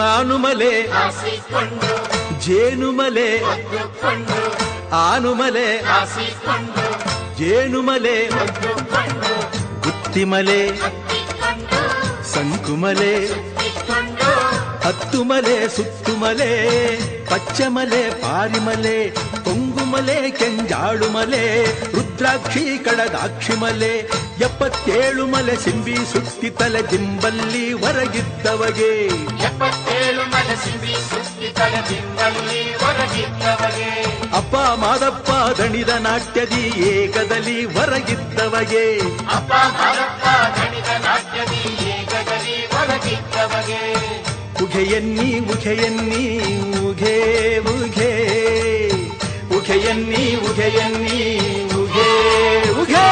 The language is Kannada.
ಆನುಮಲೆ ಜೇನುಮಲೆ ಆನುಮಲೆ ಜೇನುಮಲೆ ಗುತ್ತಿಮಲೆ ಸಂಕುಮಲೆ ಹತ್ತುಮಲೆ ಸುತ್ತುಮಲೆ ಪಚ್ಚಮಲೆ ಪಾರಿಮಲೆ ಕೊಂಗುಮಲೆ ಕೆಂಜಾಳುಮಲೆ ರುದ್ರಾಕ್ಷಿ ಕಡದಾಕ್ಷಿಮಲೆ 77 ಮಲೆ ಸಿಂಬಿ ಸುತ್ತಿ ತಲೆ ದಿಂಬಲ್ಲಿ ಹೊರಗಿದ್ದವಗೆ 77 ಮಲೆ ಸಿಂಬಿ ಸುತ್ತಿ ತಲೆ ದಿಂಬಲ್ಲಿ ಹೊರಗಿದ್ದವಗೆ ಅಪ್ಪ ಮಾದಪ್ಪ ದಣಿದ ನಾಟ್ಯದಿ ಏಕದಲ್ಲಿ ಹೊರಗಿದ್ದವಗೆ ಅಪ್ಪ ಮಾದಪ್ಪ ದಣಿದ ನಾಟ್ಯದಿ ಏಕದಲ್ಲಿ ಹೊರಗಿದ್ದವಗೆ ಉಘೆಯನ್ನಿ ಉಘೆಯನ್ನಿ ಉಘೆ ಉಘೆ ಉಘೆಯನ್ನಿ ಉಘೆಯನ್ನಿ ಉಘೆ ಉಘೆ